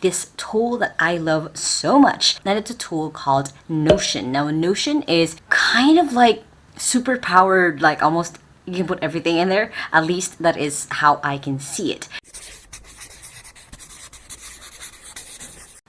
this tool that I love so much. And it's a tool called Notion. Now, Notion is kind of like super powered, like almost you can put everything in there. At least that is how I can see it.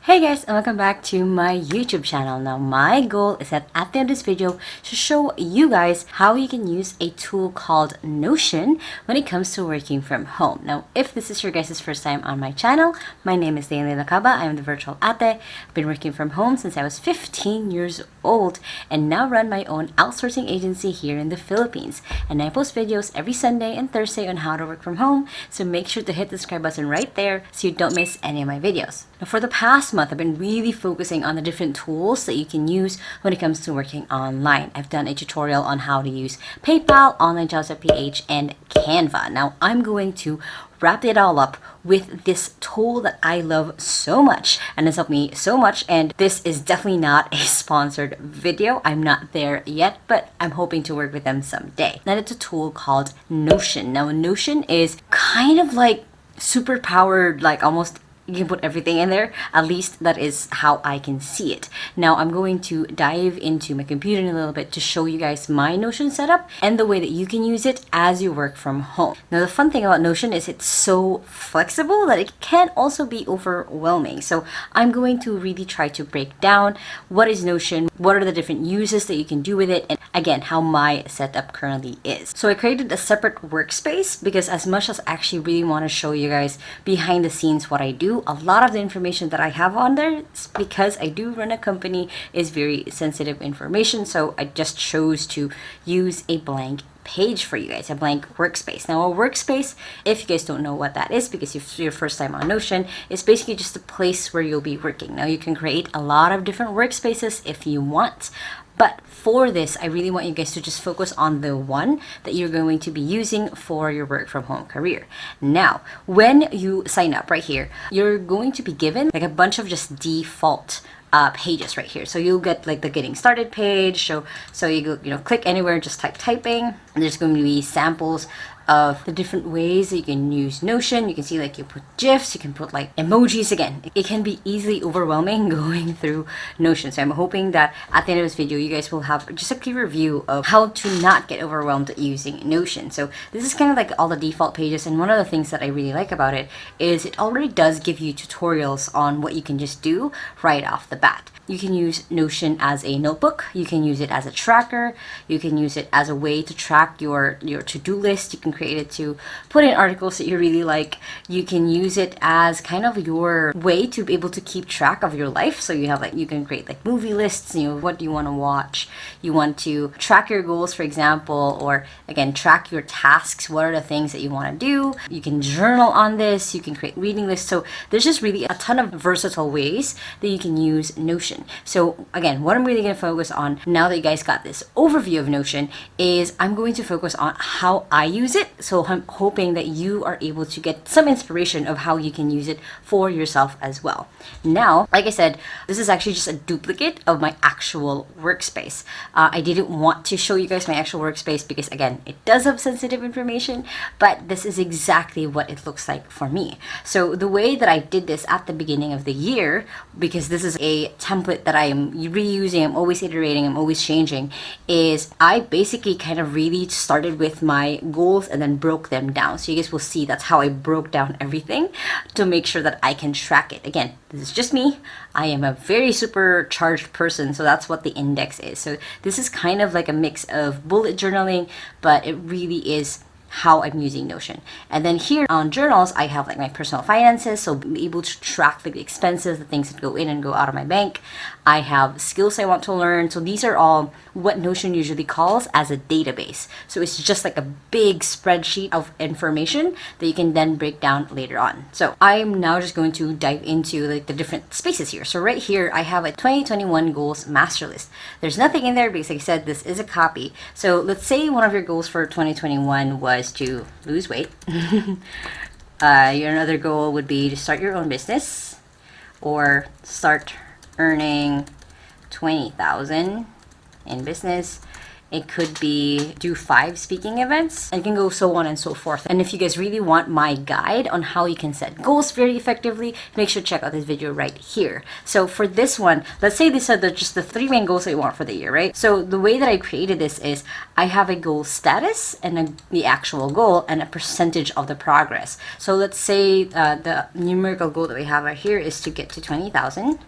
Hey guys, and welcome back to my YouTube channel. Now my goal is that at the end of this video to show you guys how you can use a tool called Notion when it comes to working from home. Now if this is your guys' first time on my channel, my name is Lacaba. I am the virtual ate. I've been working from home since I was 15 years old and now run my own outsourcing agency here in the Philippines. And I post videos every Sunday and Thursday on how to work from home, so make sure to hit the subscribe button right there so you don't miss any of my videos. Now for the past month, I've been really focusing on the different tools that you can use when it comes to working online. I've done a tutorial on how to use PayPal, OnlineJobs.ph, and Canva. Now I'm going to wrap it all up with this tool that I love so much and has helped me so much. And this is definitely not a sponsored video. I'm not there yet, but I'm hoping to work with them someday. And it's a tool called Notion. Now Notion is kind of like super powered, like almost you can put everything in there. At least that is how I can see it. Now I'm going to dive into my computer in a little bit to show you guys my Notion setup and the way that you can use it as you work from home. Now the fun thing about Notion is it's so flexible that it can also be overwhelming. So I'm going to really try to break down what is Notion, what are the different uses that you can do with it, and again how my setup currently is. So I created a separate workspace because as much as I actually really want to show you guys behind the scenes what I do, a lot of the information that I have on there, because I do run a company, is very sensitive information. So I just chose to use a blank page for you guys, a blank workspace. Now a workspace, if you guys don't know what that is because it's your first time on Notion, is basically just a place where you'll be working. Now you can create a lot of different workspaces if you want. But for this, I really want you guys to just focus on the one that you're going to be using for your work from home career. Now, when you sign up right here, you're going to be given like a bunch of just default pages right here. So you'll get like the getting started page. So you go, click anywhere, just type typing, and there's going to be samples of the different ways that you can use Notion. You can see like you put GIFs, you can put like emojis. Again, it can be easily overwhelming going through Notion. So I'm hoping that at the end of this video, you guys will have just a clear view of how to not get overwhelmed using Notion. So this is kind of like all the default pages. And one of the things that I really like about it is it already does give you tutorials on what you can just do right off the bat. You can use Notion as a notebook. You can use it as a tracker. You can use it as a way to track your to-do list. You can create it to put in articles that you really like. You can use it as kind of your way to be able to keep track of your life. So you have like, you can create like movie lists, what do you want to watch? You want to track your goals, for example, or again, track your tasks. What are the things that you want to do? You can journal on this. You can create reading lists. So there's just really a ton of versatile ways that you can use Notion. So again, what I'm really going to focus on now that you guys got this overview of Notion is I'm going to focus on how I use it. So I'm hoping that you are able to get some inspiration of how you can use it for yourself as well. Now, like I said, this is actually just a duplicate of my actual workspace. I didn't want to show you guys my actual workspace because again, it does have sensitive information, but this is exactly what it looks like for me. So the way that I did this at the beginning of the year, because this is a template that I am reusing, I'm always iterating, I'm always changing, is I basically kind of really started with my goals and then broke them down. So you guys will see that's how I broke down everything to make sure that I can track it. Again, this is just me. I am a very supercharged person, so that's what the index is. So this is kind of like a mix of bullet journaling, but it really is how I'm using Notion. And then here on journals, I have like my personal finances, so be able to track like the expenses, the things that go in and go out of my bank. I have skills I want to learn. So these are all what Notion usually calls as a database. So it's just like a big spreadsheet of information that you can then break down later on. So I'm now just going to dive into like the different spaces here. So right here, I have a 2021 Goals Masterlist. There's nothing in there because like I said, this is a copy. So let's say one of your goals for 2021 was to lose weight. Your another goal would be to start your own business or start earning 20,000 in business It could be do 5 speaking events, and it can go so on and so forth. And if you guys really want my guide on how you can set goals very effectively, make sure to check out this video right here. So for this one, let's say these are just the 3 main goals that you want for the year, right? So the way that I created this is I have a goal status and the actual goal and a percentage of the progress. So let's say the numerical goal that we have right here is to get to 20,000.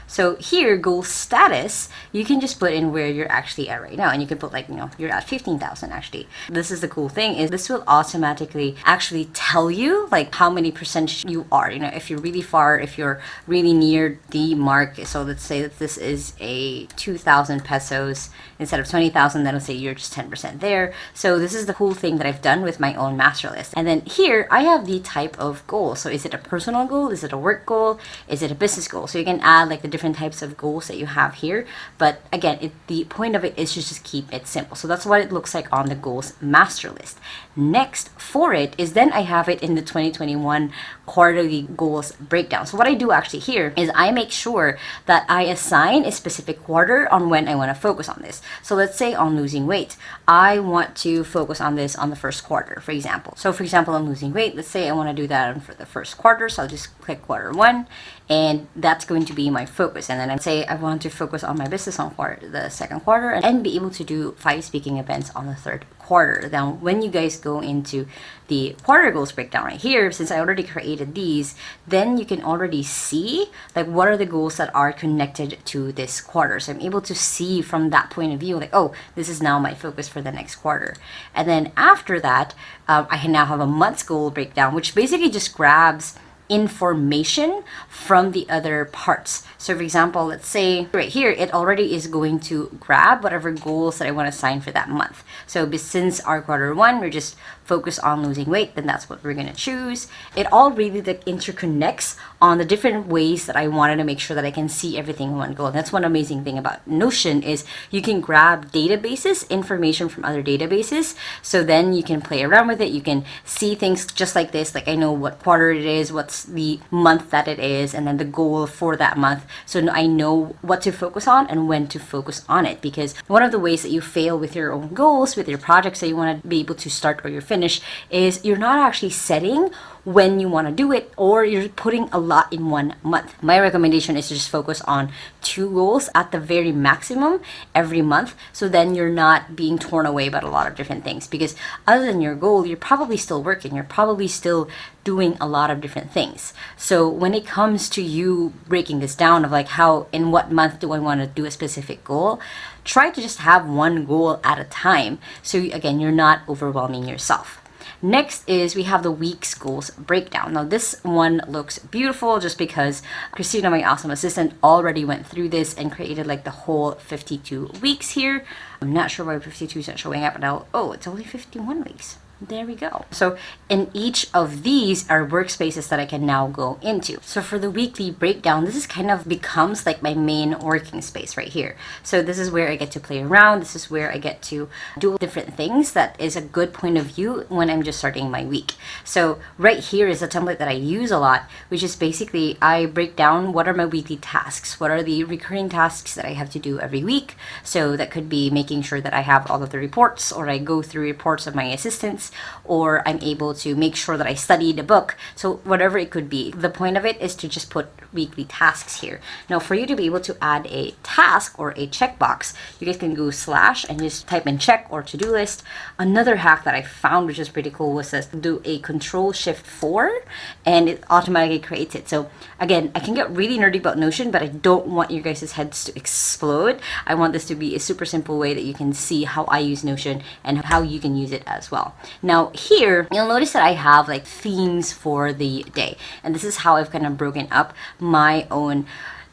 So here, goal status, you can just put in where you're actually at right now. And you can put like, you're at 15,000 actually. This is the cool thing is this will automatically actually tell you like how many percentage you are. If you're really far, if you're really near the mark. So let's say that this is a 2,000 pesos instead of 20,000, that'll say you're just 10% there. So this is the cool thing that I've done with my own master list. And then here I have the type of goal. So is it a personal goal? Is it a work goal? Is it a business goal? So you can add like the different types of goals that you have here. But again, the point of it is to just keep it simple. So that's what it looks like on the Goals Master List. Next for it is then I have it in the 2021 quarterly goals breakdown. So what I do actually here is I make sure that I assign a specific quarter on when I want to focus on this. So let's say on losing weight, I want to focus on this on the first quarter, for example. So for example, on losing weight, let's say I want to do that for the first quarter. So I'll just click quarter 1, and that's going to be my focus. And then I say I want to focus on my business on the second quarter and be able to do 5 speaking events on the third quarter. Now, when you guys go into the quarter goals breakdown right here, since I already created these, then you can already see like what are the goals that are connected to this quarter. So I'm able to see from that point of view, like, oh, this is now my focus for the next quarter. And then after that, I can now have a month's goal breakdown, which basically just grabs information from the other parts. So for example, let's say right here, it already is going to grab whatever goals that I want to assign for that month. So since our quarter 1, we're just focused on losing weight, then that's what we're going to choose. It all really interconnects on the different ways that I wanted to make sure that I can see everything in one goal. And that's one amazing thing about Notion is you can grab databases, information from other databases. So then you can play around with it. You can see things just like this. Like I know what quarter it is, what's the month that it is, and then the goal for that month. So I know what to focus on and when to focus on it. Because one of the ways that you fail with your own goals, with your projects that you want to be able to start or you're finish, is you're not actually setting when you want to do it, or you're putting a lot in one month. My recommendation is to just focus on 2 goals at the very maximum every month, so then you're not being torn away by a lot of different things. Because other than your goal, you're probably still working, you're probably still doing a lot of different things. So when it comes to you breaking this down of like how in what month do I want to do a specific goal, try to just have one goal at a time, so again, you're not overwhelming yourself. Next is we have the week's goals breakdown. Now this one looks beautiful just because Christina, my awesome assistant, already went through this and created like the whole 52 weeks here. I'm not sure why 52 is not showing up now. Oh, it's only 51 weeks. There we go. So in each of these are workspaces that I can now go into. So for the weekly breakdown, this is kind of becomes like my main working space right here. So this is where I get to play around. This is where I get to do different things. That is a good point of view when I'm just starting my week. So right here is a template that I use a lot, which is basically I break down what are my weekly tasks, what are the recurring tasks that I have to do every week. So that could be making sure that I have all of the reports, or I go through reports of my assistants, or I'm able to make sure that I studied a book. So whatever it could be. The point of it is to just put weekly tasks here. Now for you to be able to add a task or a checkbox, you guys can go / and just type in check or to-do list. Another hack that I found, which is pretty cool, was to do a Control-Shift-4 and it automatically creates it. So again, I can get really nerdy about Notion, but I don't want your guys' heads to explode. I want this to be a super simple way that you can see how I use Notion and how you can use it as well. Now here, you'll notice that I have like themes for the day. And this is how I've kind of broken up my own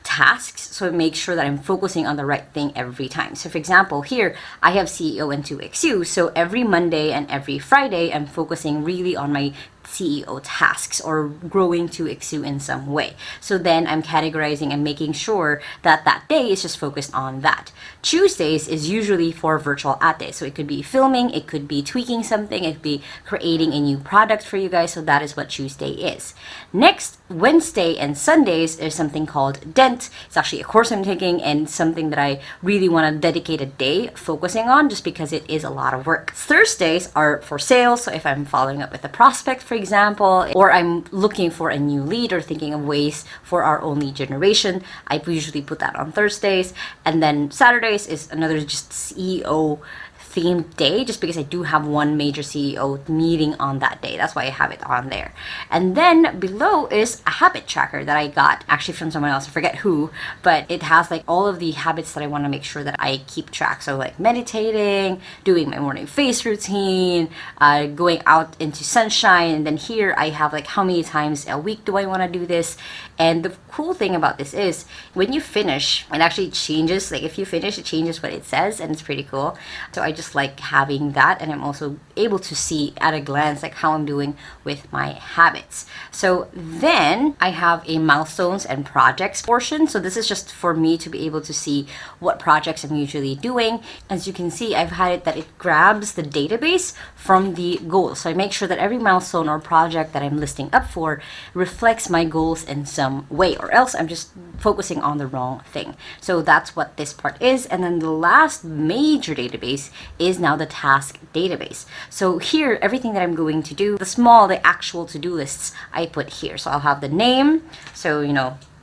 tasks, so make sure that I'm focusing on the right thing every time. So for example, here I have CEO and 2XU. So every Monday and every Friday, I'm focusing really on my CEO tasks or growing to Exu in some way. So then I'm categorizing and making sure that that day is just focused on that. Tuesdays is usually for virtual ad day. So it could be filming, it could be tweaking something, it could be creating a new product for you guys. So that is what Tuesday is. Next, Wednesday and Sundays is something called Dent. It's actually a course I'm taking and something that I really want to dedicate a day focusing on just because it is a lot of work. Thursdays are for sales. So if I'm following up with a prospect, for example, or I'm looking for a new lead or thinking of ways for our own lead generation, I usually put that on Thursdays. And then Saturdays is another just CEO themed day, just because I do have one major CEO meeting on that day. That's why I have it on there. And then below is a habit tracker that I got actually from someone else. I forget who, but it has like all of the habits that I want to make sure that I keep track. So like meditating, doing my morning face routine, going out into sunshine. And then here I have like how many times a week do I want to do this. And the cool thing about this is when you finish, it actually changes. Like if you finish, it changes what it says, and it's pretty cool. So I just like having that, and I'm also able to see at a glance like how I'm doing with my habits. So then I have a milestones and projects portion. So this is just for me to be able to see what projects I'm usually doing. As you can see, I've had it that it grabs the database from the goals. So I make sure that every milestone or project that I'm listing up for reflects my goals in some way, or else I'm just focusing on the wrong thing. So that's what this part is. And then the last major database is now the task database. So here, everything that I'm going to do, the actual to-do lists I put here. So I'll have the name. So,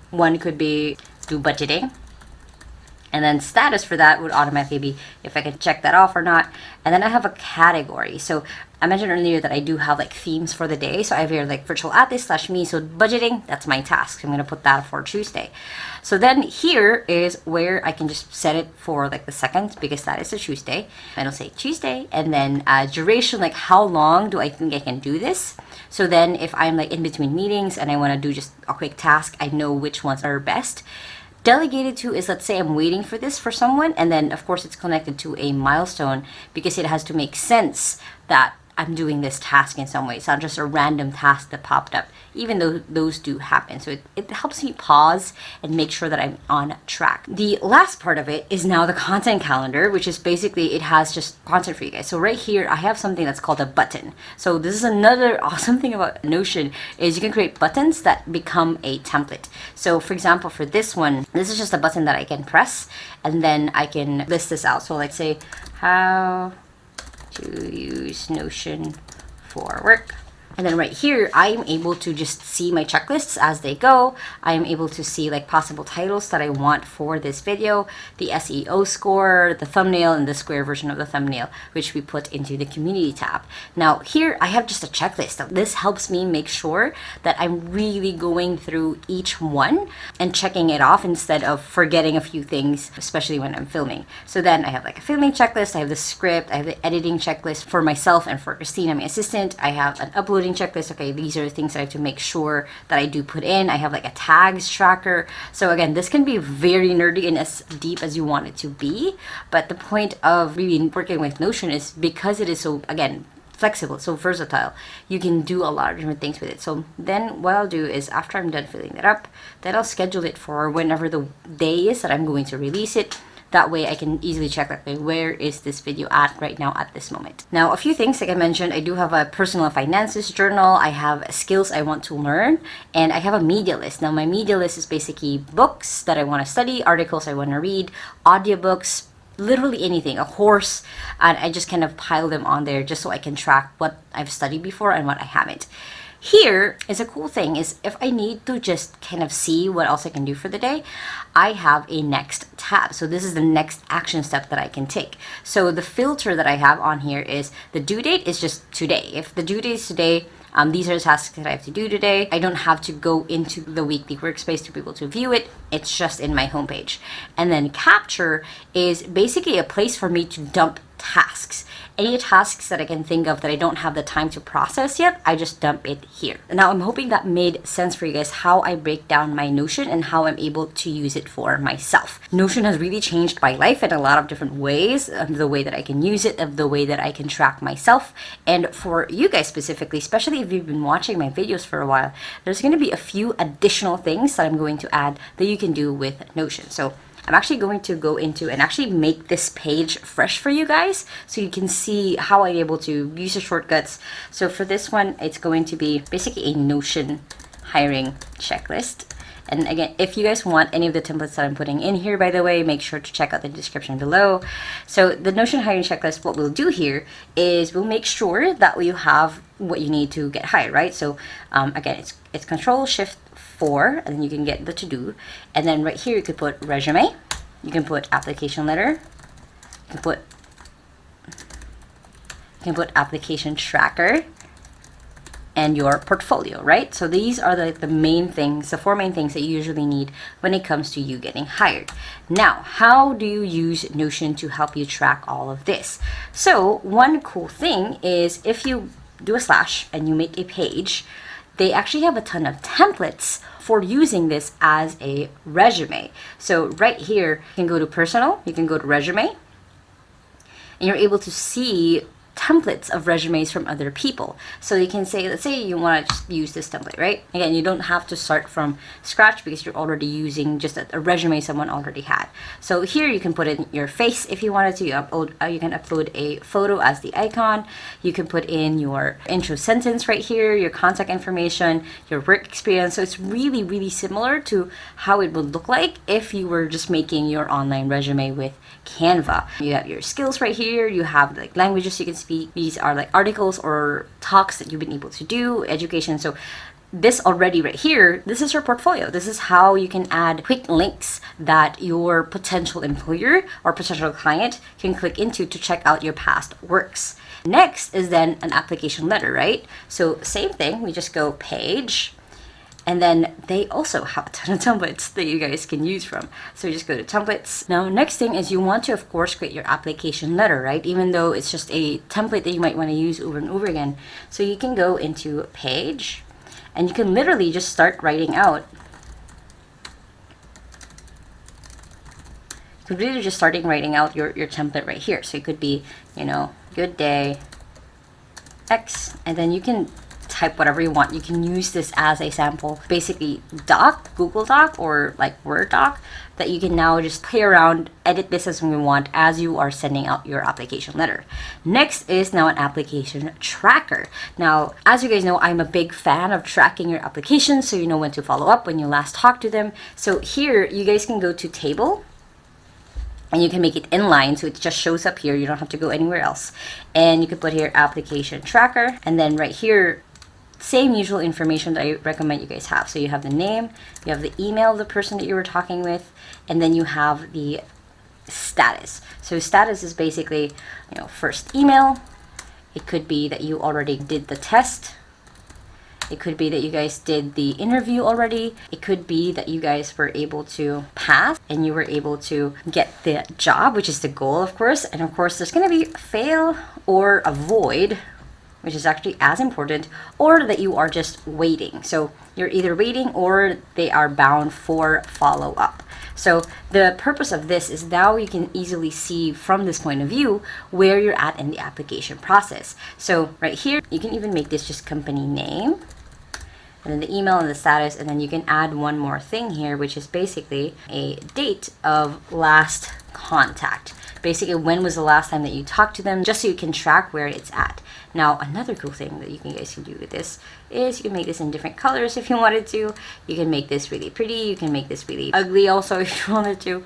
one could be do budgeting. And then status for that would automatically be if I can check that off or not. And then I have a category. So I mentioned earlier that I do have like themes for the day. So I have here like virtual ad day / me. So budgeting, that's my task. I'm going to put that for Tuesday. So then here is where I can just set it for like the second, because that is a Tuesday. And I'll say Tuesday. And then duration, like how long do I think I can do this? So then if I'm like in between meetings and I want to do just a quick task, I know which ones are best. Delegated to is, let's say I'm waiting for this for someone, and then of course it's connected to a milestone because it has to make sense that I'm doing this task in some way. It's not just a random task that popped up, even though those do happen. So it helps me pause and make sure that I'm on track. The last part of it is now the content calendar, which is basically, it has just content for you guys. So right here, I have something that's called a button. So this is another awesome thing about Notion is you can create buttons that become a template. So for example, for this one, this is just a button that I can press, and then I can list this out. So let's say, how to use Notion for work. And then right here, I'm able to just see my checklists as they go. I'm able to see like possible titles that I want for this video, the SEO score, the thumbnail, and the square version of the thumbnail, which we put into the community tab. Now here, I have just a checklist. This helps me make sure that I'm really going through each one and checking it off instead of forgetting a few things, especially when I'm filming. So then I have like a filming checklist, I have the script, I have the editing checklist for myself and for Christina, my assistant. I have an uploading checklist. Okay, these are the things that I have to make sure that I do put in. I have like a tags tracker. So again, this can be very nerdy and as deep as you want it to be. But the point of really working with Notion is because it is so, again, flexible, so versatile, you can do a lot of different things with it. So then what I'll do is after I'm done filling it up, then I'll schedule it for whenever the day is that I'm going to release it. That way I can easily check like, where is this video at right now at this moment. Now, a few things, like I mentioned, I do have a personal finances journal. I have skills I want to learn, and I have a media list. Now, my media list is basically books that I want to study, articles I want to read, audiobooks, literally anything, a course, and I just kind of pile them on there just so I can track what I've studied before and what I haven't. Here is a cool thing is if I need to just kind of see what else I can do for the day, I have a next tab. So this is the next action step that I can take. So the filter that I have on here is the due date is just today. If the due date is today, these are the tasks that I have to do today. I don't have to go into the weekly workspace to be able to view it. It's just in my homepage. And then capture is basically a place for me to dump tasks. Any tasks that I can think of that I don't have the time to process yet, I just dump it here. Now, I'm hoping that made sense for you guys, how I break down my Notion and how I'm able to use it for myself. Notion has really changed my life in a lot of different ways, of the way that I can use it, of the way that I can track myself. And for you guys specifically, especially if you've been watching my videos for a while, there's going to be a few additional things that I'm going to add that you can do with Notion. So I'm actually going to go into and actually make this page fresh for you guys so you can see how I'm able to use the shortcuts. So for this one, it's going to be basically a Notion hiring checklist. And again, if you guys want any of the templates that I'm putting in here, by the way, make sure to check out the description below. So the Notion hiring checklist, what we'll do here is we'll make sure that you have what you need to get hired, right? So again, it's Control-Shift-4, and then you can get the to-do. And then right here, you could put resume. You can put application letter. You can put application tracker, and your portfolio, right? So these are the main things, the 4 main things that you usually need when it comes to you getting hired. Now, how do you use Notion to help you track all of this? So one cool thing is if you do a slash and you make a page, they actually have a ton of templates for using this as a resume. So right here, you can go to personal, you can go to resume, and you're able to see templates of resumes from other people. So you can say, let's say you want to just use this template, right? Again, you don't have to start from scratch because you're already using just a resume someone already had. So here you can put in your face if you wanted to. You can upload a photo as the icon. You can put in your intro sentence right here, your contact information, your work experience. So it's really, really similar to how it would look like if you were just making your online resume with Canva. You have your skills right here. You have like languages you can speak. These are like articles or talks that you've been able to do, education. So this already right here, this is your portfolio. This is how you can add quick links that your potential employer or potential client can click into to check out your past works. Next is then an application letter, right? So same thing, we just go page. And then they also have a ton of templates that you guys can use from. So you just go to templates. Now, next thing is you want to, of course, create your application letter, right? Even though it's just a template that you might want to use over and over again. So you can go into page and you can literally just start writing out. You could really just starting writing out your template right here. So it could be, you know, good day, X, and then you can type whatever you want. You can use this as a sample, basically Google Doc or like Word doc that you can now just play around, edit this as you want as you are sending out your application letter. Next is now an application tracker. Now, as you guys know, I'm a big fan of tracking your applications so you know when to follow up when you last talked to them. So here you guys can go to table and you can make it inline so it just shows up here. You don't have to go anywhere else. And you can put here application tracker, and then right here same usual information that I recommend you guys have. So you have the name, you have the email of the person that you were talking with, and then you have the status. So status is basically, you know, first email. It could be that you already did the test. It could be that you guys did the interview already. It could be that you guys were able to pass and you were able to get the job, which is the goal, of course. And of course, there's going to be fail or avoid, which is actually as important, or that you are just waiting. So you're either waiting or they are bound for follow-up. So the purpose of this is now you can easily see from this point of view where you're at in the application process. So right here, you can even make this just company name, and then the email and the status, and then you can add one more thing here, which is basically a date of last contact. Basically, when was the last time that you talked to them, just so you can track where it's at. Now, another cool thing that you guys can do with this is you can make this in different colors if you wanted to. You can make this really pretty. You can make this really ugly also if you wanted to.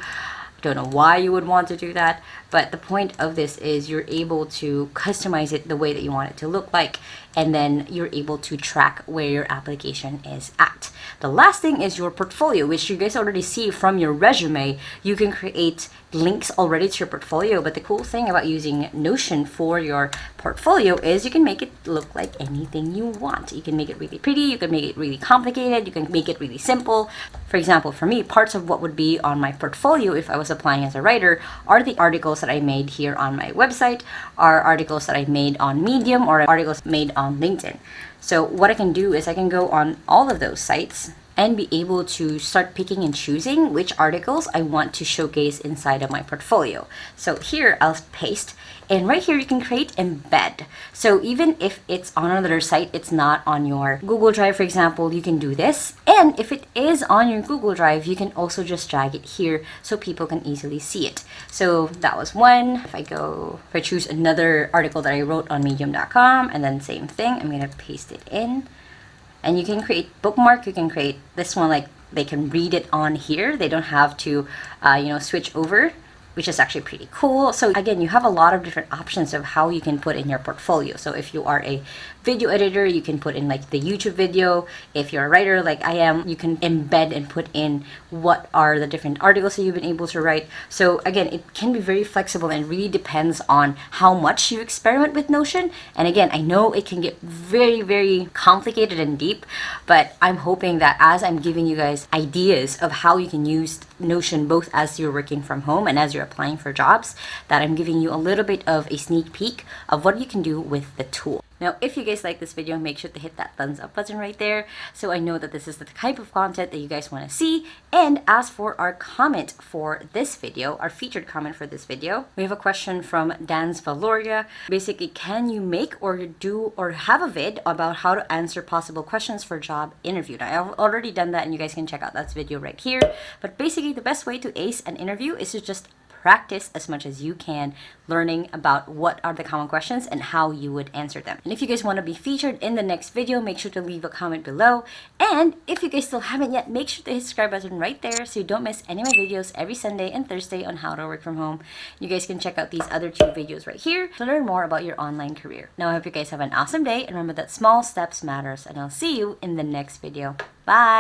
I don't know why you would want to do that, but the point of this is you're able to customize it the way that you want it to look like, and then you're able to track where your application is at. The last thing is your portfolio, which you guys already see from your resume. You can create links already to your portfolio, but the cool thing about using Notion for your portfolio is you can make it look like anything you want. You can make it really pretty, you can make it really complicated, you can make it really simple. For example, for me, parts of what would be on my portfolio if I was applying as a writer are the articles that I made here on my website, are articles that I made on Medium, or articles made on LinkedIn. So what I can do is I can go on all of those sites and be able to start picking and choosing which articles I want to showcase inside of my portfolio. So here I'll paste, and right here you can create embed. So even if it's on another site, it's not on your Google Drive, for example, you can do this. And if it is on your Google Drive, you can also just drag it here so people can easily see it. So that was one. If I choose another article that I wrote on medium.com, and then same thing, I'm gonna paste it in. And you can create bookmark, you can create this one, like they can read it on here. They don't have to, switch over, which is actually pretty cool. So again, you have a lot of different options of how you can put in your portfolio. So if you are a video editor, you can put in like the YouTube video. If you're a writer like I am, you can embed and put in what are the different articles that you've been able to write. So again, it can be very flexible and really depends on how much you experiment with Notion. And again, I know it can get very, very complicated and deep, but I'm hoping that as I'm giving you guys ideas of how you can use Notion both as you're working from home and as you're applying for jobs, that I'm giving you a little bit of a sneak peek of what you can do with the tool. Now, if you guys like this video, make sure to hit that thumbs up button right there so I know that this is the type of content that you guys want to see. And as for our comment for this video, our featured comment for this video, we have a question from Dan's Valoria. Basically, can you make or do or have a vid about how to answer possible questions for job interview? Now, I've already done that and you guys can check out that video right here. But basically, the best way to ace an interview is to just practice as much as you can learning about what are the common questions and how you would answer them. And if you guys want to be featured in the next video, make sure to leave a comment below. And if you guys still haven't yet, make sure to hit the subscribe button right there so you don't miss any of my videos every Sunday and Thursday on how to work from home. You guys can check out these other two videos right here to learn more about your online career. Now, I hope you guys have an awesome day, and remember that small steps matters, and I'll see you in the next video. Bye!